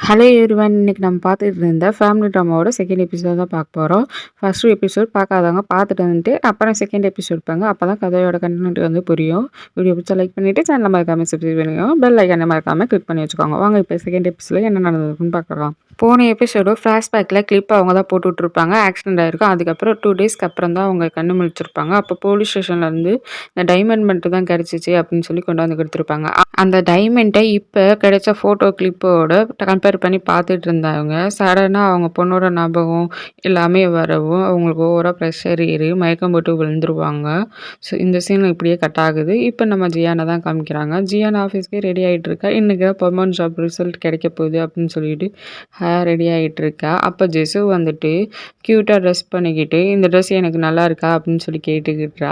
Hello everyone. இன்னைக்கு நம்ம பார்த்துட்டு இருந்த ஃபேமிலி ட்ராமாவோட செகண்ட் எபிசோட் தான் பார்க்க போகிறோம். ஃபர்ஸ்ட் எபிசோட் பார்க்காதவங்க பார்த்துட்டு வந்துட்டு அப்புறம் செகண்ட் எபிசோட் பாருங்க. அப்போ தான் கதையோட கண்டென்ட் வந்து புரியும். வீடியோ பிடிச்சா லைக் பண்ணிவிட்டு சேனலை மறக்காமல் சப்ஸ்கிரைப் பண்ணிக்கோங்க. பெல் ஐக்கானை மறக்காமல் கிளிக் பண்ணி வச்சுக்கோங்க. வாங்க இப்போ செகண்ட் எபிசோடில் என்ன நடந்ததுன்னு பார்க்கலாம். போன எபிசோடு ஃப்ளாஷ்பேக்கில் கிளிப் அவங்க தான் போட்டு விட்ருப்பாங்க. ஆக்சிடென்ட் ஆகிருக்கும். அதுக்கப்புறம் 2 டேஸ்க்கு அப்புறம் தான் அவங்க கண்ணு முழிச்சிருப்பாங்க. அப்போ போலீஸ் ஸ்டேஷன்லேருந்து இந்த டைமண்ட் மட்டும் தான் கிடச்சிச்சு அப்படின்னு சொல்லி கொண்டு வந்து கொடுத்துருப்பாங்க. அந்த டைமண்ட்டை இப்போ கிடைச்ச ஃபோட்டோ கிளிப்போட கம்பேர் பண்ணி பார்த்துட்டு இருந்தாங்க. சடனாக அவங்க பொண்ணோட ஞாபகம் எல்லாமே வரவும் அவங்களுக்கு ஓவராக ப்ரெஷர் ஏறி மயக்கம் போட்டு விழுந்துருவாங்க. ஸோ இந்த சீன் இப்படியே கட் ஆகுது. இப்போ நம்ம ஜியானை தான் காமிக்கிறாங்க. ஜியான் ஆஃபீஸ்க்கே ரெடி ஆகிட்டு இருக்கா. இன்றைக்கி பர்மனன்ட் ஜாப் ரிசல்ட் கிடைக்க போகுது அப்படின்னு சொல்லிட்டு ரெடி ஆகிட்டு இருக்கா. அப்போ ஜெசு வந்துட்டு க்யூட்டாக ட்ரெஸ் பண்ணிக்கிட்டு இந்த ட்ரெஸ் எனக்கு நல்லா இருக்கா அப்படின்னு சொல்லி கேட்டுக்கிட்டா.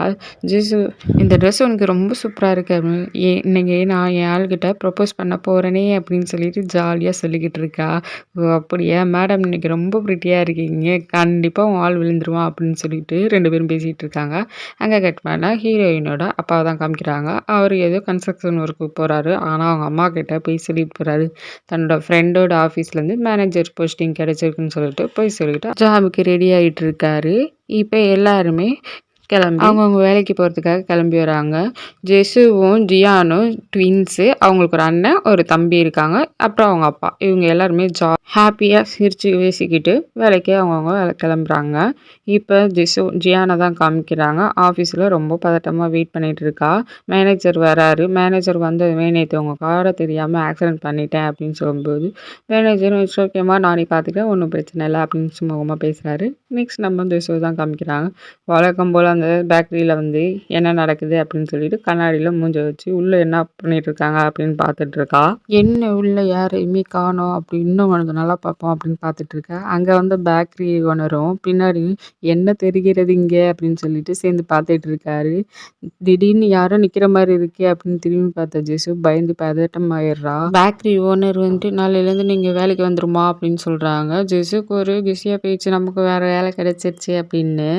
ஜெசு இந்த ட்ரெஸ் உனக்கு ரொம்ப சூப்பராக இருக்கு அப்படின்னு இன்னைக்கு நான் என் ஆள்கிட்ட ப்ரப்போஸ் பண்ண போகிறேனே அப்படின்னு சொல்லிட்டு ஜாலியாக சொல்லிக்கிட்டு இருக்கா. ஓ அப்படியா மேடம், இன்னைக்கு ரொம்ப ப்ரிட்டியாக இருக்கீங்க, கண்டிப்பாக உன் ஆள் விழுந்துருவான் அப்படின்னு சொல்லிட்டு 2 பேரும் பேசிகிட்டு இருக்காங்க. அங்கே கட் பண்ணால் ஹீரோயினோட அப்பாவை தான் காமிக்கிறாங்க. அவர் ஏதோ கன்ஸ்ட்ரக்ஷன் ஒர்க்கு போகிறாரு. ஆனால் அவங்க அம்மா கிட்ட போய் சொல்லிட்டு போகிறாரு. தன்னோட ஃப்ரெண்டோட ஆஃபீஸ்லேருந்து மேனேஜர் போஸ்டிங் கிடைச்சிருக்குன்னு சொல்லிட்டு போய் சொல்லிட்டு ஜாபுக்கு ரெடி ஆகிட்டு இருக்காரு. இப்போ எல்லாருமே கிளம்பி அவங்கவுங்க வேலைக்கு போகிறதுக்காக கிளம்பி வராங்க. ஜெசுவும் ஜியானும் ட்வின்ஸு. அவங்களுக்கு ஒரு அண்ணன் ஒரு தம்பி இருக்காங்க. அப்புறம் அவங்க அப்பா. இவங்க எல்லாருமே ஹாப்பியாக சிரித்து பேசிக்கிட்டு வேலைக்கு அவங்கவுங்க கிளம்புறாங்க. இப்போ ஜியானை தான் காமிக்கிறாங்க. ஆஃபீஸில் ரொம்ப பதட்டமாக வெயிட் பண்ணிகிட்டு இருக்கா. மேனேஜர் வராரு. மேனேஜர் வந்ததுமே நேற்று உங்கள் காரை தெரியாமல் ஆக்சிடென்ட் பண்ணிட்டேன் அப்படின்னு சொல்லும்போது மேனேஜர் இட்ஸ் ஓகேம்மா நானே பார்த்துட்டேன், ஒன்றும் பிரச்சனை இல்லை அப்படின்னு சுமூகமாக பேசுகிறாரு. நெக்ஸ்ட் நம்ம ஜெசு தான் காமிக்கிறாங்க. வழக்கம் போல் அந்த பேக்கரியில் வந்து என்ன நடக்குது அப்படின்னு சொல்லிட்டு கண்ணாடியில் மூஞ்ச வச்சு உள்ளே என்ன பண்ணிட்டு இருக்காங்க அப்படின்னு பார்த்துட்டு இருக்கா. என்ன உள்ளே யாரையுமே காணோம் அப்படி இன்னும் கொஞ்சம் நல்லா பார்ப்போம் அப்படின்னு பார்த்துட்டு இருக்கா. அங்கே வந்து பேக்கரி ஓனரும் பின்னாடி என்ன தெரிகிறது இங்கே அப்படின்னு சொல்லிட்டு சேர்ந்து பார்த்துட்டு இருக்காரு. திடீர்னு யாரோ நிற்கிற மாதிரி இருக்கே அப்படின்னு திரும்பி பார்த்த ஜெசு பயந்து பதட்டம் ஆயிடுறா. பேக்கரி ஓனர் வந்துட்டு நாளையிலேருந்து நீங்கள் வேலைக்கு வந்துருமா அப்படின்னு சொல்கிறாங்க. ஜெசுக்கு ஒரு பிஸியாக போயிடுச்சு, நமக்கு வேறு வேலை கிடைச்சிருச்சு அப்படின்னு.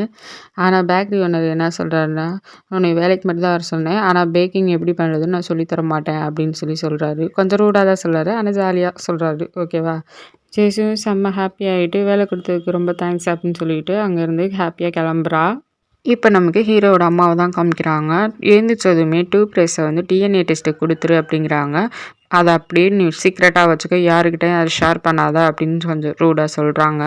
ஆனால் பேக்கரி ஓனர் என்ன சொல்கிறாருன்னா, உன்னை வேலைக்கு மட்டும் தான் வர சொன்னேன், ஆனால் பேக்கிங் எப்படி பண்ணுறதுன்னு நான் சொல்லித்தர மாட்டேன் அப்படின்னு சொல்கிறாரு. கொஞ்சம் ரூடாக தான் சொல்கிறாரு, ஆனால் ஜாலியாக சொல்கிறாரு. ஓகேவா. ஜெசு செம்ம ஹாப்பி ஆகிட்டு வேலை கொடுத்ததுக்கு ரொம்ப தேங்க்ஸ் அப்படின்னு சொல்லிட்டு அங்கேருந்து ஹாப்பியாக கிளம்புறா. இப்போ நமக்கு ஹீரோவோட அம்மாவை தான் காமிக்கிறாங்க. எழுந்திரிச்சதுமே டூத் பேஸ்ட்டை வந்து டிஎன்ஏ டெஸ்ட்டு கொடுத்துரு அப்படிங்கிறாங்க. அதை அப்படியே நீ சீக்ரெட்டாக வச்சுக்க, யாருக்கிட்டையும் அதை ஷேர் பண்ணாத அப்படின்னு கொஞ்சம் ரூடாக சொல்கிறாங்க.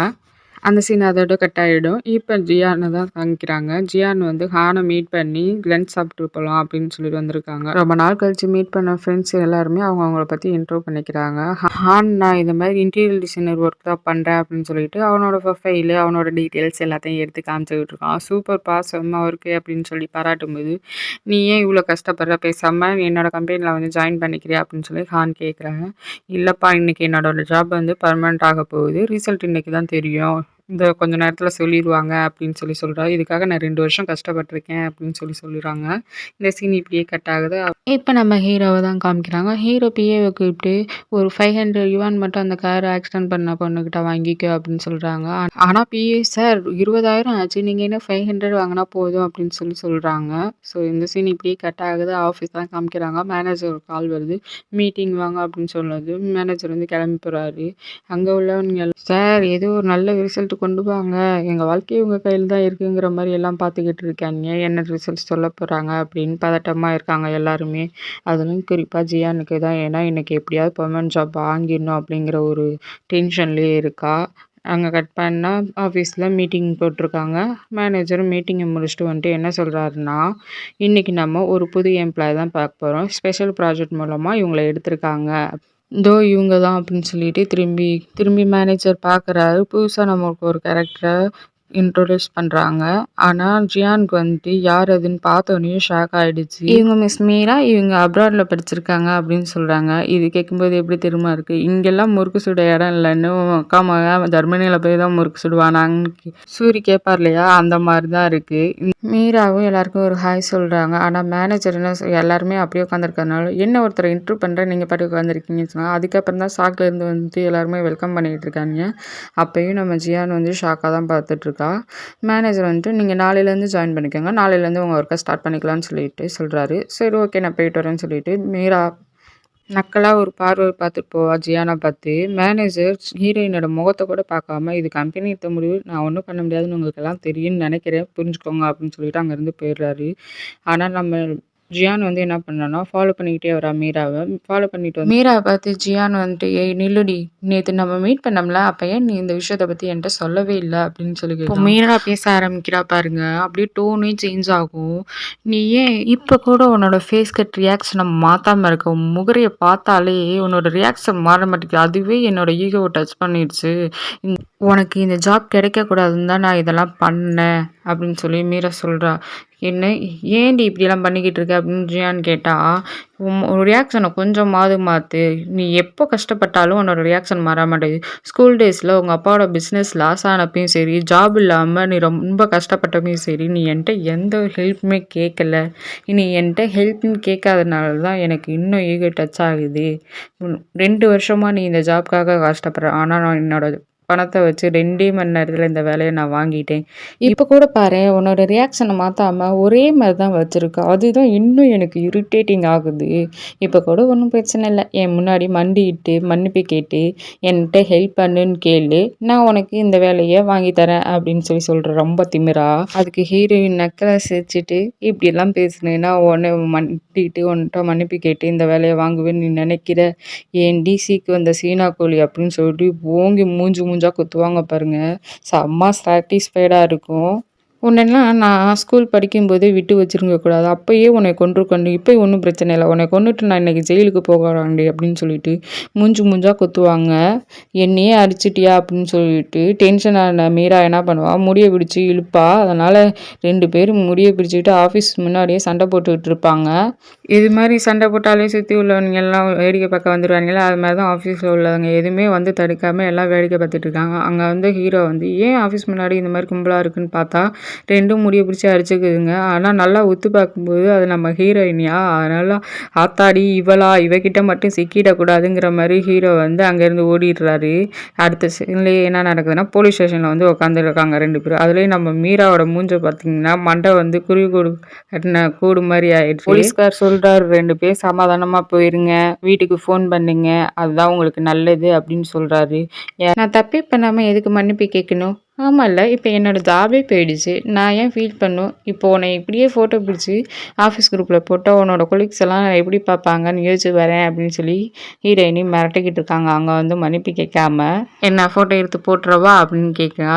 அந்த சீன் அதோட கட் ஆகிடும். இப்போ ஜியானை தான் காமிக்கிறாங்க. ஜியான் வந்து ஹானை மீட் பண்ணி லன்ச் சாப்பிட்டு போகலாம் அப்படின்னு சொல்லிட்டு வந்திருக்காங்க. ரொம்ப நாள் கழிச்சு மீட் பண்ண ஃப்ரெண்ட்ஸ் எல்லாருமே அவங்கள பற்றி இன்ட்ரோ பண்ணிக்கிறாங்க. ஹான் நான் இந்த மாதிரி இன்டீரியர் டிசைனர் ஒர்க் தான் பண்ணுறேன் அப்படின்னு சொல்லிட்டு அவனோட ப்ரொஃபைலு அவனோட டீட்டெயில்ஸ் எல்லாத்தையும் எடுத்து காமிச்சுக்கிட்டு இருக்கான். சூப்பர் செம்ம ஒர்க்கு அப்படின்னு சொல்லி பாராட்டும்போது, நீ ஏன் இவ்வளோ கஷ்டப்படுற, பேசாமல் என்னோட கம்பெனியில் வந்து ஜாயின் பண்ணிக்கிறியா அப்படின்னு சொல்லி ஹான் கேட்குறாங்க. இல்லைப்பா, இன்னைக்கு என்னோட ஜாப் வந்து பர்மனெண்ட் ஆக போகுது, ரிசல்ட் இன்னைக்கு தான் தெரியும், இந்த கொஞ்ச நேரத்தில் சொல்லிடுவாங்க அப்படின்னு சொல்கிறாரு. இதுக்காக நான் 2 வருஷம் கஷ்டப்பட்டிருக்கேன் அப்படின்னு சொல்லிடுறாங்க. இந்த சீன் இப்படியே கட் ஆகுது. இப்போ நம்ம ஹீரோவை தான் காமிக்கிறாங்க. ஹீரோ பிஏவை கூப்பிட்டு ஒரு 500 யுவான் மட்டும் அந்த கார் ஆக்சிடென்ட் பண்ண பொண்ணுக்கிட்ட வாங்கிக்கோ அப்படின்னு சொல்கிறாங்க. ஆனால் பிஏ சார் 20,000 ஆச்சு, நீங்கள் என்ன 500 வாங்கினா போதும் அப்படின்னு சொல்கிறாங்க. ஸோ இந்த சீன் இப்படியே கட் ஆகுது. ஆஃபீஸ் தான் காமிக்கிறாங்க. மேனேஜர் கால் வருது, மீட்டிங் வாங்க அப்படின்னு சொல்லுது. மேனேஜர் வந்து கிளம்பி போகிறாரு. அங்கே உள்ளவங்க சார் ஏதோ ஒரு நல்ல ரிசல்ட் கொண்டு வாங்க, எங்கள் வாழ்க்கையை உங்கள் கையில் தான் இருக்குங்கிற மாதிரி எல்லாம் பார்த்துக்கிட்டு இருக்காங்க, என்ன ரிசல்ட் சொல்ல போகிறாங்க அப்படின்னு பதட்டமாக இருக்காங்க எல்லாருமே. அதுவும் குறிப்பாக ஜியானுக்கு தான். ஏன்னா இன்றைக்கி எப்படியாவது பெர்மனன்ட் ஜாப் வாங்கிடணும் அப்படிங்கிற ஒரு டென்ஷன்லேயே இருக்கா. அங்கே கட் பண்ணால் ஆஃபீஸில் மீட்டிங் போட்டிருக்காங்க. மேனேஜரும் மீட்டிங்கை முடிச்சுட்டு வந்துட்டு என்ன சொல்கிறாருன்னா, இன்றைக்கி நம்ம ஒரு புது எம்ப்ளாய் தான் பார்க்க போகிறோம், ஸ்பெஷல் ப்ராஜெக்ட் மூலமாக இவங்களை எடுத்திருக்காங்க, இவங்க தான் அப்படின்னு சொல்லிட்டு திரும்பி மேனேஜர் பார்க்குறாரு. புதுசாக நம்மளுக்கு ஒரு கேரக்டரை இன்ட்ரோடியூஸ் பண்ணுறாங்க. ஆனால் ஜியானுக்கு வந்துட்டு யார் அதுன்னு பார்த்தோன்னே ஷாக் ஆகிடுச்சு. இவங்க மிஸ் மீரா, இவங்க அப்ராடில் படிச்சிருக்காங்க அப்படின்னு சொல்கிறாங்க. இது கேட்கும்போது எப்படி தெரியுமா இருக்குது, இங்கெல்லாம் முறுக்கு சுட இடம் இல்லைன்னு அக்கா மகன் ஜெர்மனியில் போய் தான் முறுக்கு சுடுவானான்னு சூரி கேட்பார் இல்லையா, அந்த மாதிரி தான் இருக்குது. மீராவும் எல்லாருக்கும் ஒரு ஹாய் சொல்கிறாங்க. ஆனால் மேனேஜர் என்ன எல்லாருமே அப்படியே உட்காந்துருக்கறனால என்ன ஒருத்தரை இன்ட்ரூவ் பண்ணுறேன், நீங்கள் பாட்டு உட்காந்துருக்கீங்கன்னு சொன்னால் அதுக்கப்புறம் தான் ஷாக்லேருந்து வந்துட்டு எல்லாருமே வெல்கம் பண்ணிக்கிட்டு இருக்காங்க. அப்போயும் நம்ம ஜியான் வந்து ஷாக்காக தான் பார்த்துட்ருக்கா. மேனேஜர் வந்துட்டு நீங்கள் நாளையிலேருந்து ஜாயின் பண்ணிக்கோங்க, நாளையிலேருந்து உங்கள் ஒர்க்கை ஸ்டார்ட் பண்ணிக்கலாம்னு சொல்லிட்டு சொல்கிறாரு. சரி ஓகே நான் போயிட்டு வரேன்னு சொல்லிட்டு மீரா நக்கலா ஒரு பார்வை பார்த்துட்டு போவா ஜியானா பார்த்து. மேனேஜர் ஹீரோயினோட முகத்த கூட பார்க்காம, "இது கம்பெனி எடுத்த முடிவு. நான் ஒண்ணும் பண்ண முடியாதுன்னு உங்களுக்கெல்லாம் தெரியும்னு நெனைக்கிறேன். புரிஞ்சுக்கோங்க" அப்படின்னு சொல்லிட்டு அங்கேருந்து போயிடுறாரு. ஆனா நம்ம ஜியான் வந்து என்ன பண்ணான்னா, ஃபாலோ பண்ணிக்கிட்டே வரா மீராவ. ஃபாலோ பண்ணிட்டு மீராவ பார்த்து ஜியான் வந்துட்டு, "ஏய் நில்லுடி! நேத்து நம்ம மீட் பண்ணோம்ல, அப்ப ஏன் நீ இந்த விஷயத்த பத்தி என்ட்ட சொல்லவே இல்ல?" அப்படின்னு சொல்லி இப்போ மீரா பேச ஆரம்பிக்கிறா பாருங்க. அப்படியே டோனே சேஞ்ச் ஆகும். "நீ ஏன் இப்ப கூட உன்னோட ஃபேஸ் கட் ரியாக்ஷன மாத்தாம இருக்க? உன் முகரைய பார்த்தாலே உன்னோட ரியாக்ஷன் மாற மாட்டேங்குது. அதுவே என்னோட ஈகோவ டச் பண்ணிடுச்சு. உனக்கு இந்த ஜாப் கிடைக்கக்கூடாதுன்னு தான் நான் இதெல்லாம் பண்ணேன்." அப்படின்னு சொல்லி மீரா சொல்றா. "என்ன ஏன்டி இப்படியெல்லாம் பண்ணிக்கிட்டு இருக்க?" அப்படின்னு ஜியான் கேட்டா, "உன் ரியாக்ஷனை கொஞ்சமாவது மாத்து. நீ எப்போ கஷ்டப்பட்டாலும் உன்னோட ரியாக்ஷன் மாற மாட்டேங்குது. ஸ்கூல் டேஸில் உங்கள் அப்பாவோட பிஸ்னஸ் லாஸ் ஆனப்பையும் சரி, ஜாப் இல்லாமல் நீ ரொம்ப கஷ்டப்பட்டப்பையும் சரி, நீ என்கிட்ட எந்த ஹெல்ப்புமே கேட்கல. நீ என்கிட்ட ஹெல்ப்னு கேட்காதனால தான் எனக்கு இன்னும் ஈகோ டச் ஆகுது. 2 வருஷமாக நீ இந்த ஜாப்க்காக கஷ்டப்படுற. ஆனால் நான் என்னோட பணத்தை வச்சு 2 மணி நேரத்தில் இந்த வேலையை நான் வாங்கிட்டேன். இப்போ கூட பாரு உன்னோட ரியாக்ஷனை மாற்றாம ஒரே மாதிரி தான் வச்சுருக்க. அதுதான் இன்னும் எனக்கு இரிட்டேட்டிங் ஆகுது. இப்போ கூட ஒன்றும் பிரச்சனை இல்லை. என் முன்னாடி மண்டிட்டு மன்னிப்பு கேட்டு என்கிட்ட ஹெல்ப் பண்ணுன்னு கேளு. நான் உனக்கு இந்த வேலையை வாங்கி தரேன் அப்படின்னு சொல்லி சொல்கிறேன் ரொம்ப திமிரா. அதுக்கு ஹீரோயின் நக்கலை சிரிச்சிட்டு, "இப்படியெல்லாம் பேசுனேன்னா உன்னை மண்டிட்டு உன்கிட்ட மன்னிப்பு கேட்டு இந்த வேலையை வாங்குவேன்னு நீ நினைக்கிற? ஏன்டி சீக்கு வந்த சீனா கோழி" அப்படின்னு சொல்லிட்டு ஓங்கி மூஞ்சா குத்துவாங்க பாருங்க. செம்ம சாட்டிஸ்ஃபைடா இருக்கும். உன்னெல்லாம் நான் ஸ்கூல் படிக்கும்போதே விட்டு வச்சிருக்க கூடாது. அப்பயே உன்னை கொன்றுக்கணும். இப்போ ஒன்றும் பிரச்சனை இல்ல. உன்னை கொன்னுட்டு நான் இன்னைக்கு ஜெயிலுக்கு போகறான்டி அப்படின்னு சொல்லிட்டு மூஞ்சா குத்துவாங்க. "என்னையே அடிச்சிட்டியா?" அப்படின்னு சொல்லிட்டு டென்ஷன் ஆன மீரா என்ன பண்ணுவா, முடிய பிடிச்சு இழுப்பா. அதனால 2 பேரும் முடிய பிடிச்சுக்கிட்டு ஆஃபீஸ் முன்னாடியே சண்டை போட்டுக்கிட்டு இருப்பாங்க. இது மாதிரி சண்டை போட்டாலே சுற்றி உள்ளவங்க எல்லாம் வேடிக்கை பார்க்க வந்துடுவாங்களா, அது மாதிரி தான் ஆஃபீஸில் உள்ளவங்க எதுவுமே வந்து தடுக்காமல் எல்லாம் வேடிக்கை பார்த்துட்டு இருக்காங்க. அங்கே வந்து ஹீரோ வந்து ஏன் ஆஃபீஸ் முன்னாடி இந்த மாதிரி கும்பலாக இருக்குன்னு பார்த்தா 2ம் முடிய பிடிச்சி அடிச்சுக்குதுங்க. ஆனால் நல்லா உத்து பார்க்கும்போது அது நம்ம ஹீரோயினியா, அதனால ஆத்தாடி இவகிட்ட மட்டும் சிக்கிடக்கூடாதுங்கிற மாதிரி ஹீரோ வந்து அங்கேருந்து ஓடிடுறாரு. அடுத்த சீன்லேயே என்ன நடக்குதுன்னா, போலீஸ் ஸ்டேஷனில் வந்து உட்காந்துருக்காங்க 2 பேரும். அதுலேயும் நம்ம மீராவோட மூஞ்சை பார்த்தீங்கன்னா மண்டை வந்து குருவி கூடு கட்டின கூடு மாதிரி ஆயிடுச்சு. போலீஸ்கார் சொல்றாரு, "2 பேர் சமாதானமா போயிருங்க. வீட்டுக்கு ஃபோன் பண்ணுங்க. அதுதான் உங்களுக்கு நல்லது" அப்படின்னு சொல்றாரு. நான் தப்பே பண்ணாம எதுக்கு மன்னிப்பு கேட்கணும்? ஆமால்ல, இப்போ என்னோட ஜாபே போயிடுச்சு. நான் ஏன் ஃபீல் பண்ணணும்? இப்போ உன்னை இப்படியே ஃபோட்டோ பிடிச்சி ஆஃபீஸ் குரூப்பில் போட்டால் உன்னோட கொலீக்ஸ் எல்லாம் எப்படி பார்ப்பாங்கன்னு யோசிச்சு வரேன் அப்படின்னு சொல்லி ஹீரோயினி மிரட்டிக்கிட்டு இருக்காங்க. அங்கே வந்து மன்னிப்பு கேட்காம, "என்ன ஃபோட்டோ எடுத்து போட்டுறவா?" அப்படின்னு கேட்குறா.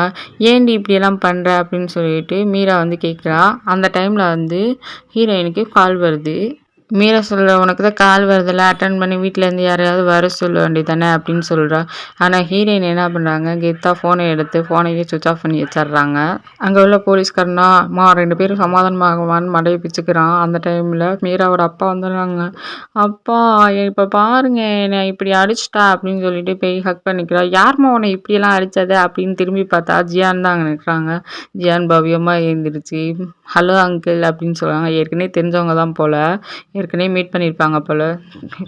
"ஏன்டி இப்படியெல்லாம் பண்ணுற?" அப்படின்னு சொல்லிட்டு மீரா வந்து கேட்குறா. அந்த டைமில் வந்து ஹீரோயினுக்கு கால் வருது. மீரா சொல்றா, "உனக்கு தான் கால் வருதுல்ல, அட்டன் பண்ணி வீட்டிலேருந்து யாரையாவது வர சொல்ல வேண்டியதானே" அப்படின்னு சொல்கிறா. ஆனால் ஹீரோயின் என்ன பண்ணுறாங்க, கெத்தாக ஃபோனை எடுத்து ஃபோனையே சுவிட்ச் ஆஃப் பண்ணி வச்சிடுறாங்க. அங்கே உள்ள போலீஸ்காரனா, "மா 2 பேரும் சமாதானமாகவான்னு" மடையை பிச்சுக்கிறான். அந்த டைமில் மீராவோட அப்பா வந்துடுறாங்க. "அப்பா இப்போ பாருங்க என்னை இப்படி அடிச்சிட்டா" அப்படின்னு சொல்லிட்டு போய் ஹக் பண்ணிக்கிறா. "யார்மா உன்னை இப்படியெல்லாம் அடித்தது?" அப்படின்னு திரும்பி பார்த்தா ஜியான் தான் அங்கே நிற்கிறாங்க. ஜியான் பவ்யமாக எழுந்திருச்சு, "ஹலோ அங்கிள்" அப்படின்னு சொல்லுவாங்க. ஏற்கனவே தெரிஞ்சவங்க தான் போல், ஏற்கனவே மீட் பண்ணியிருப்பாங்க போல்.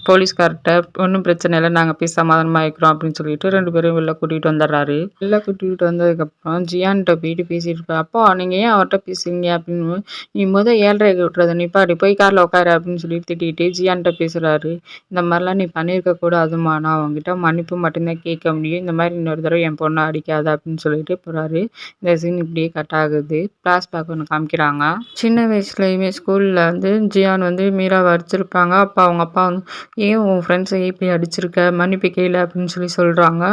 போலீஸ்கார்ட்ட, "ஒன்றும் பிரச்சனை இல்லை, நாங்கள் போய் சமாதானமாக இருக்கிறோம்" அப்படின்னு சொல்லிட்டு 2 பேரும் வெளில கூட்டிகிட்டு வந்துடுறாரு. வெளில கூட்டிகிட்டு வந்ததுக்கப்புறம் ஜியான்கிட்ட போயிட்டு பேசிட்டு இருப்பா. "அப்பா நீங்கள் ஏன் அவர்கிட்ட பேசுறீங்க?" அப்படின்னு. "நீ 7:30 விட்றத நிப்பாட்டி போய் காரில் உட்காரு" அப்படின்னு சொல்லி திட்டிகிட்டு ஜியான்கிட்ட பேசுகிறாரு. "இந்த மாதிரிலாம் நீ பண்ணியிருக்க கூடாதுமா. நான் அவங்ககிட்ட மன்னிப்பு மட்டும்தான் கேட்க முடியும். இந்த மாதிரி இன்னொரு தடவை என் பொண்ணை அடிக்காத" அப்படின்னு சொல்லிட்டு போகிறாரு. இந்த சீன் இப்படியே கட் ஆகுது. ஃப்ளாஷ்பேக் ஒன்று காமிக்கிறாங்க. சின்ன வயசுலேயுமே ஸ்கூலில் வந்து ஜியான் வந்து மீராவை அடிச்சிருப்பாங்க. அப்போ அவங்க அப்பா வந்து, "ஏன் உன் ஃப்ரெண்ட்ஸை இப்படி அடிச்சிருக்க? மன்னிப்பு கேளு" அப்படின்னு சொல்லி சொல்கிறாங்க.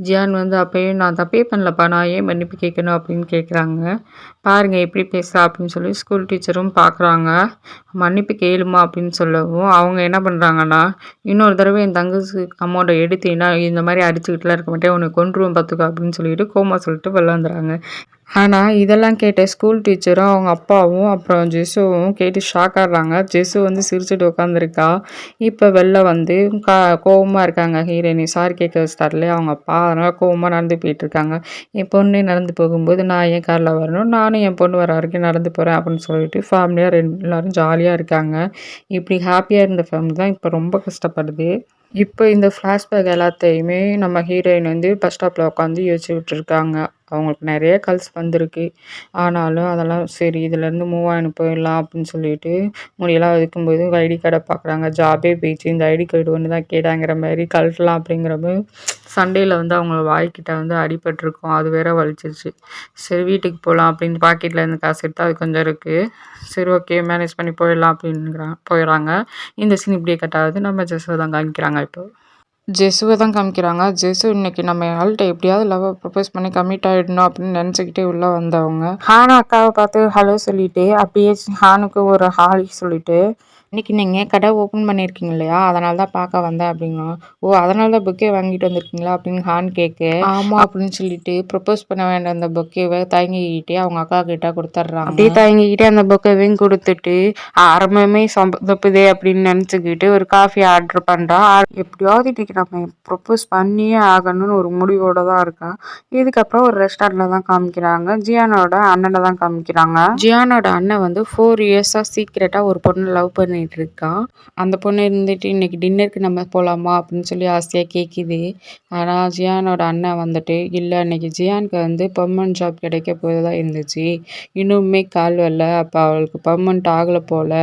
ஜியான் வந்து, "அப்பயும் நான் தப்பே பண்ணலப்பா, நான் ஏன் மன்னிப்பு கேட்கணும்" அப்படின்னு கேட்குறாங்க. "பாருங்க எப்படி பேசுகிறா" அப்படின்னு சொல்லி ஸ்கூல் டீச்சரும் பார்க்குறாங்க. "மன்னிப்பு கேளுமா" அப்படின்னு சொல்லவும் அவங்க என்ன பண்ணுறாங்கன்னா, "இன்னொரு தடவை என் தங்கச்சி அமௌண்ட்டை எடுத்தீங்கன்னா இந்த மாதிரி அடிச்சுக்கிட்டுலாம் இருக்க மாட்டேன், உன்னை கொன்றுவேன் பார்த்துக்கோ" அப்படின்னு சொல்லிட்டு கோமா சொல்லிட்டு வெளில வந்துடுறாங்க. ஆனால் இதெல்லாம் கேட்ட ஸ்கூல் டீச்சரும் அவங்க அப்பாவும் அப்புறம் ஜெஸ்ஸுவும் கேட்டு ஷாக் ஆகுறாங்க. ஜெஸ்ஸு வந்து சிரிச்சுட்டு உட்காந்துருக்கா. இப்போ வெளில வந்து கோவமாக இருக்காங்க ஹீரோயினி. சாரி கேட்க வச்சிட்டார்ல அவங்க அப்பா, அதனால் கோவமாக நடந்து போயிட்டுருக்காங்க. "என் பொண்ணு நடந்து போகும்போது நான் ஏன் காரில் வரணும்? நானும் என் பொண்ணு வர வரைக்கும் நடந்து போகிறேன்" அப்படின்னு சொல்லிட்டு ஃபேமிலியாக எல்லோரும் ஜாலியாக இருக்காங்க. இப்படி ஹாப்பியாக இருந்த ஃபேமிலி தான் இப்போ ரொம்ப கஷ்டப்படுது. இப்போ இந்த ஃப்ளாஷ்பேக் எல்லாத்தையுமே நம்ம ஹீரோயின் வந்து பஸ் ஸ்டாப்பில் உட்காந்து யோசிச்சுக்கிட்டு இருக்காங்க. அவங்களுக்கு நிறைய கால்ஸ் வந்திருக்கு. ஆனாலும் அதெல்லாம் சரி இதுலேருந்து மூவ் ஆகி போயிடலாம் அப்படின்னு சொல்லிட்டு முடியெல்லாம் இருக்கும்போது ஐடி கார்டை பார்க்குறாங்க. ஜாபே போயிடுச்சு, இந்த ஐடி கார்டு ஒன்று தான் கேடாங்கிற மாதிரி கழட்டலாம் அப்படிங்கிறப்ப சண்டேல வந்து அவங்க வாய்க்கிட்ட வந்து அடிபட்டிருக்கும். அது வேற வலிச்சிருச்சு. சரி வீட்டுக்கு போகலாம் அப்படின்னு பாக்கெட்டில் இருந்து காசு எடுத்து அது கொஞ்சம் இருக்குது. சரி ஓகே மேனேஜ் பண்ணி போயிடலாம் போயிடுறாங்க. இந்த சீன் இப்படியே கட் ஆகுது. நம்ம ஜெஸ்ஸை தான் காமிக்கிறாங்க. இப்போ ஜெஸ்ஸுவை தான் காமிக்கிறாங்க. ஜெஸ்ஸு இன்னைக்கு நம்ம ஆள்கிட்ட எப்படியாவது லவ்வை ப்ரப்போஸ் பண்ணி கமிட் ஆகிடணும் அப்படின்னு நினச்சிக்கிட்டே உள்ளே வந்தவங்க ஹானா அக்காவை பார்த்து ஹலோ சொல்லிட்டு அப்படியே ஹானுக்கு ஒரு ஹாய் சொல்லிட்டு இன்னைக்கு நீங்கள் கடை ஓப்பன் பண்ணியிருக்கீங்க இல்லையா, அதனால தான் பார்க்க வந்தேன் அப்படின்னா, ஓ அதனால தான் பொக்கே வாங்கிட்டு வந்திருக்கீங்களா அப்படின்னு ஹான் கேட்க ஆமாம் அப்படின்னு சொல்லிட்டு ப்ரப்போஸ் பண்ண வேண்டிய அந்த பொக்கேவை தயங்கிக்கிட்டே அவங்க அக்கா கிட்ட கொடுத்துட்றாங்க. அப்படியே தயங்கிக்கிட்டே அந்த பொக்கேவையும் கொடுத்துட்டு ஆரம்பமே சொதப்புதே அப்படின்னு நினச்சிக்கிட்டு ஒரு காஃபி ஆர்டர் பண்ணுறா. எப்படியாவது இன்னைக்கு நம்ம ப்ரப்போஸ் பண்ணியே ஆகணும்னு ஒரு முடிவோட தான் இருக்கா. இதுக்கப்புறம் ஒரு ரெஸ்டாரண்ட்ல தான் காமிக்கிறாங்க. ஜியானோட அண்ணனை தான் காமிக்கிறாங்க. ஜியானோட அண்ணன் வந்து 4 இயர்ஸாக சீக்ரெட்டாக ஒரு பொண்ணு லவ் பண்ணிட்டு இருக்கான். அந்த பொண்ணு இருந்துட்டு இன்னைக்கு டின்னருக்கு நம்ம போகலாமா அப்படின்னு சொல்லி ஆசையாக கேட்குது. ஆனால் ஜியானோட அண்ணன் வந்துட்டு இல்லை இன்னைக்கு ஜியானுக்கு வந்து பெர்மனன்ட் ஜாப் கிடைக்க போயதாக இருந்துச்சு, இன்னுமே கால் வரல, அப்போ அவளுக்கு பெர்மனன்ட் ஆகலை போல.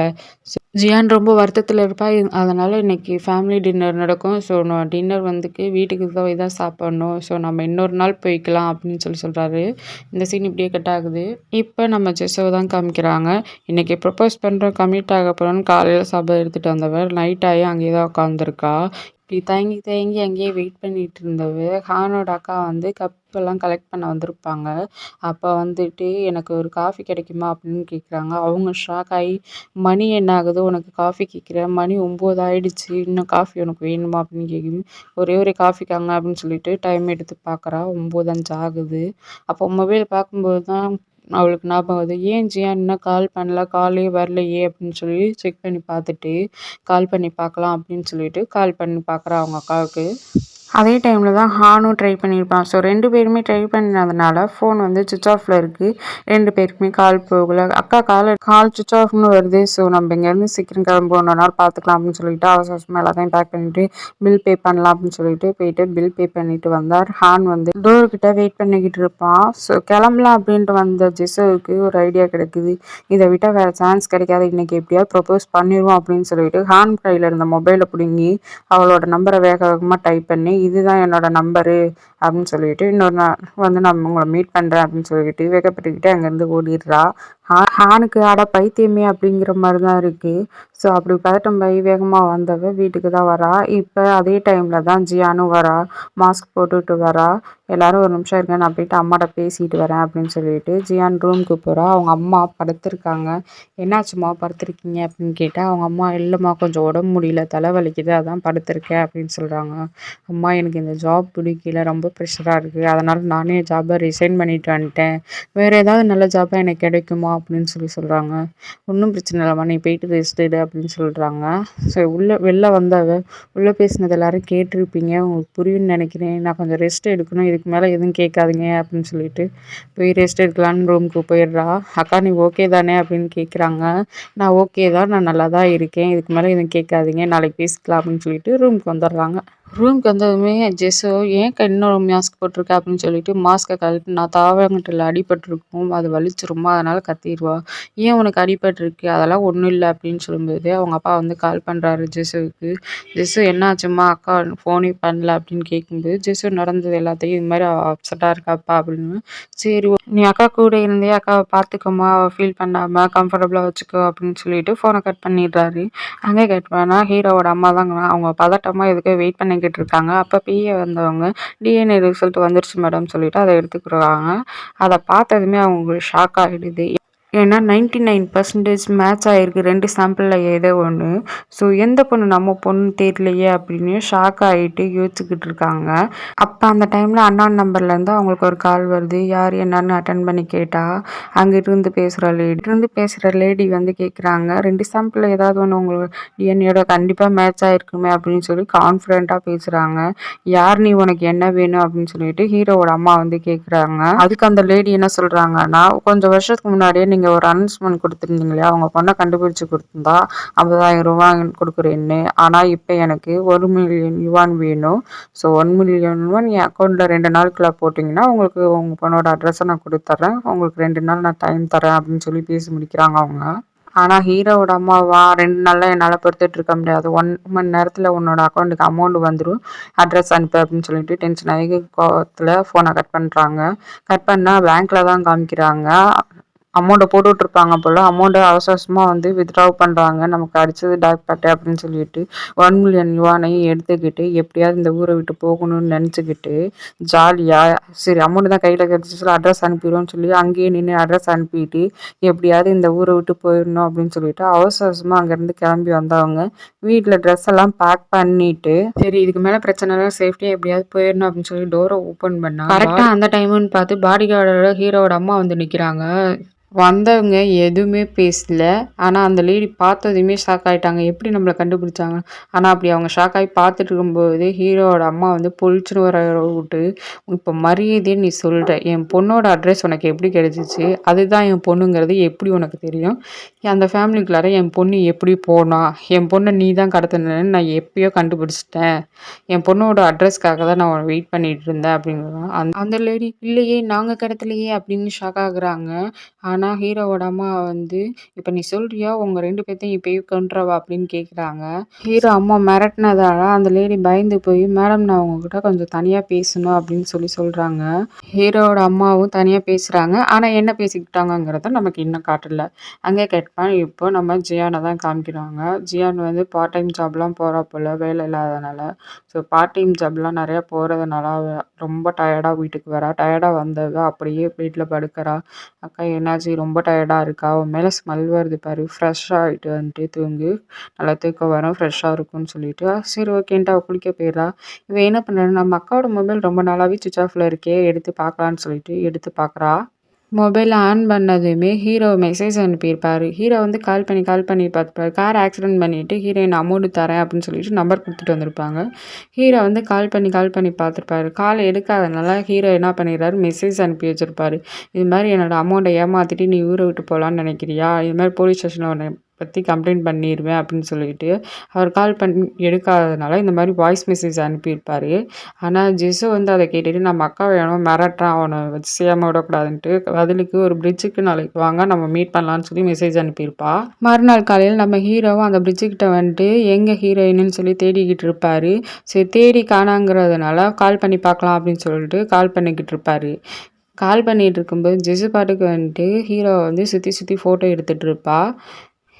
ஜியான் ரொம்ப வருத்தத்தில் இருப்பா. அதனால் இன்னைக்கு ஃபேமிலி டின்னர் நடக்கும். ஸோ நான் டின்னர் வந்துக்கு வீட்டுக்கு போய் தான் சாப்பிட்ணும். ஸோ நம்ம இன்னொரு நாள் போய்க்கலாம் அப்படின்னு சொல்கிறாரு. இந்த சீன் இப்படியே கட் ஆகுது. இப்போ நம்ம ஜெஸ்ஸவை தான் காமிக்கிறாங்க. இன்றைக்கி ப்ரப்போஸ் பண்ணுறோம் கமிட் ஆக போகிறோன்னு காலையில் சபை எடுத்துகிட்டு வந்தவர் நைட் ஆகி அங்கேயே தான் உட்காந்துருக்கா. இப்படி தயங்கி தயங்கி அங்கேயே வெயிட் பண்ணிட்டு இருந்தவ ஹானோட அக்கா வந்து கப்பெல்லாம் கலெக்ட் பண்ண வந்திருப்பாங்க. அப்போ வந்துட்டு எனக்கு ஒரு காஃபி கிடைக்குமா அப்படின்னு கேட்குறாங்க. அவங்க ஷாக் ஆகி மணி என்ன ஆகுது உனக்கு காஃபி கேட்குற, மணி 9 ஆயிடுச்சு, இன்னும் காஃபி உனக்கு வேணுமா அப்படின்னு கேட்குது. ஒரே ஒரு காஃபிக்காங்க அப்படின்னு சொல்லிட்டு டைம் எடுத்து பார்க்குறா. 9:05 ஆகுது. அப்போ மொபைல் பார்க்கும்போது தான் அவளுக்கு ஞாபகம் வருது. ஏன் ஜியான் இன்னும் கால் பண்ணல, காலே வரலையே அப்படின்னு சொல்லி செக் பண்ணி பார்த்துட்டு கால் பண்ணி பார்க்கலாம் அப்படின்னு சொல்லிட்டு கால் பண்ணி பார்க்குறா அவங்க அக்காவுக்கு. அதே டைமில் தான் ஹானும் ட்ரை பண்ணியிருப்பான். ஸோ 2 பேருமே ட்ரை பண்ணதுனால ஃபோன் வந்து சுவிட்ச் ஆஃபில் இருக்குது. 2 பேருக்குமே கால் போகல. அக்கா கால் சுவிட்ச் ஆஃப்னு வருது. ஸோ நம்ம இங்கேருந்து சீக்கிரம் கிளம்புவோம், இன்னொரு நாள் பார்த்துக்கலாம் அப்படின்னு சொல்லிட்டு அவசர அவசரமாக எல்லாத்தையும் பேக் பண்ணிவிட்டு பில் பே பண்ணலாம் அப்படின்னு சொல்லிட்டு போயிட்டு பில் பே பண்ணிட்டு வந்தார். ஹான் வந்து டோர்கிட்ட வெயிட் பண்ணிக்கிட்டு இருப்பான். ஸோ கிளம்பலாம் அப்படின்ட்டு வந்த ஜெஸ்ஸுவுக்கு ஒரு ஐடியா கிடைக்குது. இதை விட்டால் வேறு சான்ஸ் கிடைக்காது, இன்றைக்கி எப்படியாவது ப்ரப்போஸ் பண்ணிடுவோம் அப்படின்னு சொல்லிட்டு ஹான் கையில் இருந்த மொபைலை பிடுங்கி அவளோட நம்பரை வேக வேகமாக டைப் பண்ணி இதுதான் என்னோட நம்பரு அப்படின்னு சொல்லிட்டு இன்னொரு நாள் வந்து நான் உங்களை மீட் பண்ணுறேன் அப்படின்னு சொல்லிட்டு வேகப்பட்டுக்கிட்டு அங்கேருந்து ஓடிடுறா. ஹானுக்கு அட பைத்தியமே அப்படிங்கிற மாதிரி தான் இருக்குது. ஸோ அப்படி பதட்டம் வேகமாக வந்தவ வீட்டுக்கு தான் வரா. இப்போ அதே டைமில் தான் ஜியானும் வரா, மாஸ்க் போட்டுட்டு வரா. எல்லாரும் ஒரு நிமிஷம் இருங்க நான் போயிட்டு அம்மாட்ட பேசிட்டு வரேன் அப்படின்னு சொல்லிட்டு ஜியான் ரூமுக்கு போகிறா. அவங்க அம்மா படுத்திருக்காங்க. என்னாச்சும்மா படுத்திருக்கீங்க அப்படின்னு கேட்டால் அவங்க அம்மா இல்லைம்மா கொஞ்சம் உடம்பு முடியல, தலைவலிக்குது, அதான் படுத்திருக்கேன் அப்படின்னு சொல்கிறாங்க. அம்மா எனக்கு இந்த ஜாப் பிடிக்கல, ரொம்ப ப்ரெஷராக இருக்குது, அதனால் நானே ஜாபை ரிசைன் பண்ணிட்டு வந்துட்டேன், வேறு ஏதாவது நல்ல ஜாபாக எனக்கு கிடைக்குமா அப்படின்னு சொல்கிறாங்க. ஒன்றும் பிரச்சனை இல்லைம்மா நீ போயிட்டு ரெஸ்ட் எடு அப்படின்னு சொல்கிறாங்க. ஸோ வெளில வந்தவ உள்ளே பேசினது எல்லாரும் கேட்டிருப்பீங்க, உங்களுக்கு புரியும்னு நினைக்கிறேன், நான் கொஞ்சம் ரெஸ்ட் எடுக்கணும், இதுக்கு மேலே எதுவும் கேட்காதீங்க அப்படின்னு சொல்லிட்டு போய் ரெஸ்ட் எடுக்கலான்னு ரூமுக்கு போயிடுறா. அக்கா நீ ஓகே தானே அப்படின்னு கேட்குறாங்க. நான் ஓகே தான், நான் நல்லா தான் இருக்கேன், இதுக்கு மேலே எதுவும் கேட்காதீங்க, நாளைக்கு பேசிக்கலாம் அப்படின்னு சொல்லிட்டு ரூமுக்கு வந்துடுறாங்க. ரூமுக்கு வந்ததுமே ஜெஸ்ஸோ ஏன் இன்னொரு மாஸ்க் போட்டிருக்க அப்படின்னு சொல்லிட்டு மாஸ்க்கை கழட்டி நான் தாவரங்கட்டில் அடிபட்டிருக்கும், அது வலிச்சிருமா அதனால் கத்திடுவா. ஏன் உனக்கு அடிபட்டிருக்கு, அதெல்லாம் ஒன்றும் இல்லை அப்படின்னு சொல்லும்போது அவங்க அப்பா வந்து கால் பண்ணுறாரு ஜெஸ்ஸுவுக்கு. ஜெஸ்ஸு என்னாச்சும்மா அக்கா ஃபோனே பண்ணல அப்படின்னு கேட்கும்போது ஜெஸ்ஸு நடந்தது எல்லாத்தையும் இது மாதிரி அப்செட்டாக இருக்காப்பா அப்படின்னு. சரி நீ அக்கா கூட இருந்தே அக்காவை பார்த்துக்கோமா, ஃபீல் பண்ணாமல் கம்ஃபர்டபுளாக வச்சுக்கோ அப்படின்னு சொல்லிட்டு ஃபோனை கட் பண்ணிடுறாரு. அங்கே கட் பண்ணால் ஹீரோவோட அம்மா தான் அவங்க பதட்டமாக எதுக்கோ வெயிட் பண்ணிக்கிட்டு இருக்காங்க. அப்போ பிஏ வந்தவங்க டிஎன்ஏ ரிசல்ட் வந்துருச்சு மேடம் சொல்லிட்டு அதை எடுத்துக்கிறாங்க. அதை பார்த்ததுமே அவங்களுக்கு ஷாக் ஆகிடுது. ஏன்னா 99% மேட்ச் ஆகிருக்கு 2 சாம்பிளில் ஏதோ ஒன்று. ஸோ எந்த பொண்ணு நம்ம பொண்ணு தெரியலையே அப்படின்னு ஷாக் ஆகிட்டு யோசிச்சுக்கிட்டு இருக்காங்க. அப்போ அந்த டைமில் அண்ணான் நம்பர்லேருந்து அவங்களுக்கு ஒரு கால் வருது. யார் என்னன்னு அட்டன் பண்ணி கேட்டால் அங்கிட்டிருந்து பேசுகிற லேடி வந்து கேட்குறாங்க, 2 சாம்பிளில் ஏதாவது ஒன்று உங்களுக்கு டிஎன்ஏட கண்டிப்பாக மேட்ச் ஆகிருக்குமே அப்படின்னு சொல்லி கான்ஃபிடென்ட்டாக பேசுகிறாங்க. யார் நீ, உனக்கு என்ன வேணும் அப்படின்னு சொல்லிட்டு ஹீரோவோட அம்மா வந்து கேட்குறாங்க. அதுக்கு அந்த லேடி என்ன சொல்கிறாங்கன்னா, கொஞ்சம் வருஷத்துக்கு முன்னாடியே நீங்கள் ஒரு அனௌன்ஸ்மெண்ட் கொடுத்துருந்தீங்க இல்லையா, அவங்க பொண்ணை கண்டுபிடிச்சி கொடுத்துருந்தா 50,000 ரூபா கொடுக்குறேன்னு. ஆனால் இப்போ எனக்கு 1 மில்லியன் யுவான் வேணும். ஸோ 1 மில்லியன் யுவான் என் அக்கௌண்ட்டில் 2 நாளுக்குள்ள போட்டிங்கன்னா உங்களுக்கு உங்கள் பொண்ணோட அட்ரஸை நான் கொடுத்துட்றேன். உங்களுக்கு 2 நாள் நான் டைம் தரேன் அப்படின்னு சொல்லி பேசி முடிக்கிறாங்க அவங்க. ஆனால் ஹீரோவோட அம்மாவா 2 நாளில் என்னால் பொறுத்துட்டு இருக்க முடியாது, 1 மணி நேரத்தில் உன்னோட அக்கௌண்ட்டுக்கு அமௌண்ட் வந்துடும், அட்ரஸ் அனுப்பு அப்படின்னு சொல்லிட்டு டென்ஷன் ஆகி கோவத்தில் ஃபோனை கட் பண்ணுறாங்க. கட் பண்ணால் பேங்க்கில் தான் காமிக்கிறாங்க. அமௌண்ட்டை போட்டு விட்ருப்பாங்க போல். அமௌண்ட்டை அவசரமாக வந்து வித்ட்ராவ் பண்ணுறாங்க. நமக்கு அடித்தது டாக்பாட்டு அப்படின்னு சொல்லிட்டு 1 மில்லியன் யுவானையும் எடுத்துக்கிட்டு எப்படியாவது இந்த ஊரை விட்டு போகணும்னு நினச்சிக்கிட்டு ஜாலியாக சரி அமௌண்ட் தான் கையில் கிடச்சிச்சு அட்ரஸ் அனுப்பிடுவோம்னு சொல்லி அங்கேயே நின்று அட்ரஸ் அனுப்பிட்டு எப்படியாவது இந்த ஊரை விட்டு போயிடணும் அப்படின்னு சொல்லிட்டு அவசரமாக அங்கேருந்து கிளம்பி வந்தவங்க வீட்டில் ட்ரெஸ் எல்லாம் பேக் பண்ணிட்டு சரி இதுக்கு மேலே பிரச்சனைலாம் சேஃப்டியாக எப்படியாவது போயிடணும் அப்படின்னு சொல்லி டோரை ஓப்பன் பண்ணா கரெக்டாக அந்த டைமுன்னு பார்த்து பாடி கார்டோட ஹீரோவோட அம்மா வந்து நிற்கிறாங்க. வந்தவங்க எதுவுமே பேசல. ஆனால் அந்த லேடி பார்த்ததுமே ஷாக் ஆகிட்டாங்க, எப்படி நம்மளை கண்டுபிடிச்சாங்க. ஆனால் அப்படி அவங்க ஷாக் ஆகி பார்த்துட்டு இருக்கும்போது ஹீரோவோட அம்மா வந்து பொழிச்சுன்னு வர விட்டு, இப்போ மரியாதையே நீ சொல்கிற, என் பொண்ணோட அட்ரஸ் உனக்கு எப்படி கிடைச்சிச்சு, அதுதான் என் பொண்ணுங்கிறது எப்படி உனக்கு தெரியும், அந்த ஃபேமிலிக்குள்ளார என் பொண்ணு எப்படி போனா, என் பொண்ணை நீ தான் கடத்தினேன்னு நான் எப்பயோ கண்டுபிடிச்சிட்டேன், என் பொண்ணோட அட்ரஸ்க்காக தான் நான் வெயிட் பண்ணிட்டு இருந்தேன் அப்படிங்கிறாங்க. அந்த லேடி இல்லையே நாங்கள் கடத்தலையே அப்படின்னு ஷாக் ஆகுறாங்க. ஆனால் ஹீரோவோட அம்மா வந்து இப்போ நீ சொல்கிறியா உங்கள் 2 பேர்த்தையும் இப்போயே கொண்டுறவா அப்படின்னு கேட்குறாங்க. ஹீரோ அம்மா மிரட்டினதால அந்த லேடி பயந்து போய் மேடம் நான் உங்ககிட்ட கொஞ்சம் தனியாக பேசணும் அப்படின்னு சொல்லி சொல்கிறாங்க. ஹீரோவோட அம்மாவும் தனியாக பேசுகிறாங்க. ஆனால் என்ன பேசிக்கிட்டாங்கங்கிறத நமக்கு இன்னும் காட்டல. அங்கே கேட்பேன். இப்போ நம்ம ஜியானை தான் காமிக்கிறாங்க. ஜியான் வந்து பார்ட் டைம் ஜாப்லாம் போகிறா போல் வேலை இல்லாதனால. ஸோ பார்ட் டைம் ஜாப்லாம் நிறையா போகிறதுனால ரொம்ப டயர்டாக வீட்டுக்கு வரா. டயர்டாக வந்தவ அப்படியே வீட்டில் படுக்கிறா. அக்கா என்னாச்சு ரொம்ப டயர்டாக இருக்கா, உன் மேலே ஸ்மெல் வருது பாரு, ஃப்ரெஷ்ஷாக ஆகிட்டு வந்துட்டு தூங்கு, நல்லா தூக்கம் வரும், ஃப்ரெஷ்ஷாக இருக்கும்னு சொல்லிட்டு சரி ஓகேன்ட்டு அவள் குளிக்க போயிடறா. இவன் என்ன பண்ணுறாரு, நம்ம அக்காவோட மொபைல் ரொம்ப நாளாகவே சுவிச் ஆஃபில் இருக்கே, எடுத்து பார்க்கலான்னு சொல்லிட்டு எடுத்து பார்க்குறா. மொபைல் ஆன் பண்ணதுமே ஹீரோ மெசேஜ் அனுப்பியிருப்பார். ஹீரோ வந்து கால் பண்ணி பார்த்துப்பாரு. கார் ஆக்சிடென்ட் பண்ணிவிட்டு ஹீரோயின் அமௌண்ட் தரேன் அப்படின்னு சொல்லிட்டு நம்பர் கொடுத்துட்டு வந்திருப்பாங்க. ஹீரோ வந்து கால் பண்ணி பார்த்துருப்பாரு. கால் எடுக்காதனால ஹீரோ என்ன பண்ணிடுறாரு, மெசேஜ் அனுப்பி வச்சுருப்பாரு. இது மாதிரி என்னோடய அமௌண்ட்டை ஏமாற்றிட்டு நீ ஊரை விட்டு போகலான்னு நினைக்கிறியா, இது மாதிரி போலீஸ் ஸ்டேஷனில் உன்னை பற்றி கம்ப்ளைண்ட் பண்ணிடுவேன் அப்படின்னு சொல்லிட்டு அவர் கால் பண்ணி எடுக்காததுனால இந்த மாதிரி வாய்ஸ் மெசேஜ் அனுப்பியிருப்பார். ஆனால் ஜெஸ்ஸு வந்து அதை கேட்டுட்டு நம்ம அக்கா வேணும் மிரட்டுறான், அவனை வச்சு செய்யாமல் விடக்கூடாதுன்ட்டு பதிலுக்கு ஒரு பிரிட்ஜுக்கு நாளைக்கு வாங்க நம்ம மீட் பண்ணலான்னு சொல்லி மெசேஜ் அனுப்பியிருப்பா. மறுநாள் காலையில் நம்ம ஹீரோவும் அந்த பிரிட்ஜுக்கிட்ட வந்துட்டு எங்கே ஹீரோயின்னு சொல்லி தேடிக்கிட்டு இருப்பார். சரி தேடி காணாங்கிறதுனால கால் பண்ணி பார்க்கலாம் அப்படின்னு சொல்லிட்டு கால் பண்ணிக்கிட்டு இருப்பார். கால் பண்ணிகிட்டு இருக்கும்போது ஜெஸ்ஸு பாட்டுக்கு வந்துட்டு ஹீரோவை வந்து சுற்றி ஃபோட்டோ எடுத்துகிட்டு இருப்பா.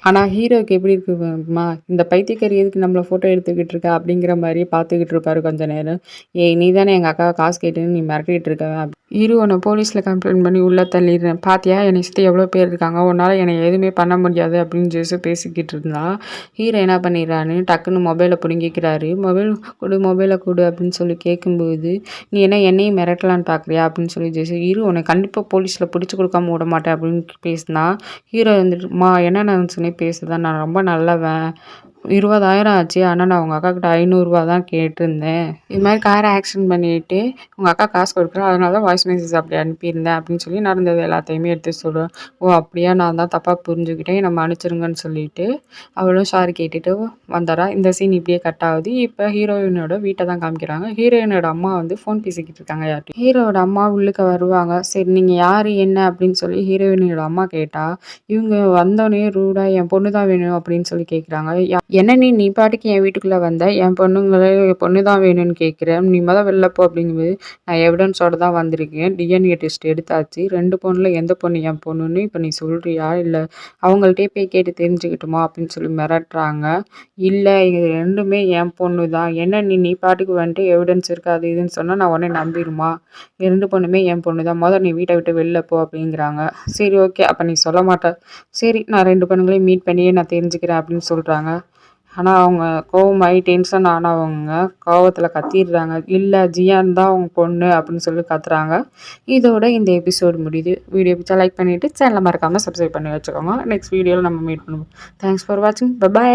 ஆனால் ஹீரோவுக்கு எப்படி இருக்குமா, இந்த பைத்தியக்காரி எதுக்கு நம்மளை ஃபோட்டோ எடுத்துக்கிட்டு இருக்கா அப்படிங்கிற மாதிரியே பார்த்துக்கிட்டு இருப்பாரு கொஞ்ச நேரம். ஏய் நீ தானே எங்கள் அக்காவை காசு கேட்டுன்னு நீ மிரட்டிகிட்டு இருக்க, இரு உன்னை போலீஸில் கம்ப்ளைண்ட் பண்ணி உள்ளே தள்ளிடுறேன், பாத்தியா என்னை சுற்றி எவ்வளோ பேர் இருக்காங்க, உன்னால் என்னை எதுவுமே பண்ண முடியாது அப்படின்னு ஜெஸ்ஸு பேசிக்கிட்டு இருந்தா. ஹீரோ என்ன பண்ணிடுறான்னு டக்குன்னு மொபைலை பிடுங்கிக்கிறாரு. மொபைலை கொடு அப்படின்னு சொல்லி கேட்கும்போது நீ என்ன என்னையும் மிரட்டலான்னு பார்க்குறியா அப்படின்னு சொல்லி ஜெஸ்ஸு இரு உன்னை கண்டிப்பாக போலீஸில் பிடிச்சி கொடுக்காம விட மாட்டேன் அப்படின்னு பேசினா. ஹீரோ வந்துட்டு மா என்ன நடந்துச்சுன்னே பேசுதான், நான் ரொம்ப நல்லவன், 20,000 ஆச்சு, ஆனால் நான் உங்கள் அக்கா கிட்ட 500 தான் கேட்டிருந்தேன், இது மாதிரி காரை ஆக்சிடென்ட் பண்ணிட்டு உங்கள் அக்கா காசு கொடுக்குறேன், அதனால தான் வாய்ஸ் மெசேஜ் அப்படி அனுப்பியிருந்தேன் அப்படின்னு சொல்லி நடந்தது எல்லாத்தையுமே எடுத்து சொல்லுவேன். ஓ அப்படியா, நான் தான் தப்பாக புரிஞ்சுக்கிட்டேன், என்னை மன்னிச்சிருங்கன்னு சொல்லிட்டு அவளும் சாரி கேட்டுட்டு வந்துடுறா. இந்த சீன் இப்படியே கட் ஆகுது. இப்போ ஹீரோயினோட வீட்டை தான் காமிக்கிறாங்க. ஹீரோயினோட அம்மா வந்து ஃபோன் பேசிக்கிட்டு இருக்காங்க யார்ட்டும். ஹீரோட அம்மா உள்ளுக்க வருவாங்க. சரி நீங்கள் யார் என்ன அப்படின்னு சொல்லி ஹீரோயினோட அம்மா கேட்டால் இவங்க வந்தோடனே ரூடாக என் பொண்ணு தான் வேணும் அப்படின்னு சொல்லி கேட்குறாங்க. என்ன நீ பாட்டுக்கு என் வீட்டுக்குள்ளே வந்த, என் பொண்ணு தான் வேணும்னு கேட்குறேன், நீ மொதல் வெளில போ அப்படிங்கும்போது நான் எவிடன்ஸோடு தான் வந்திருக்கேன், டிஎன்ஏ டெஸ்ட் எடுத்தாச்சு, 2 பொண்ணில் எந்த பொண்ணு என் பொண்ணுன்னு இப்போ நீ சொல்கிறியா இல்லை அவங்கள்ட்டே போய் கேட்டு தெரிஞ்சுக்கிட்டுமா அப்படின்னு சொல்லி மிரட்டுறாங்க. இல்லை இது 2மே என் பொண்ணு தான், என்ன நீ பாட்டுக்கு வந்துட்டு எவிடன்ஸ் இருக்காது இதுன்னு சொன்னால் நான் உடனே நம்பிடுமா, 2 பொண்ணுமே என் பொண்ணு தான், முதல் நீ வீட்டை விட்டு வெளில போ அப்படிங்கிறாங்க. சரி ஓகே அப்போ நீ சொல்ல மாட்டேன், சரி நான் 2 பொண்ணுங்களையும் மீட் பண்ணியே நான் தெரிஞ்சுக்கிறேன் அப்படின்னு சொல்கிறாங்க. ஆனால் அவங்க கோவமாகி டென்ஷன் ஆனவங்க கோவத்தில் கத்திடுறாங்க. இல்லை ஜியான் தான் அவங்க பொண்ணு அப்படின்னு சொல்லி கத்துறாங்க. இதோட இந்த எபிசோடு முடியுது. வீடியோ பிடிச்சா லைக் பண்ணிவிட்டு சேனலை மறக்காமல் சப்ஸ்கிரைப் பண்ணி வச்சுக்கோங்க. நெக்ஸ்ட் வீடியோவில் நம்ம மீட் பண்ணுவோம். தேங்க்ஸ் ஃபார் வாட்சிங். பை.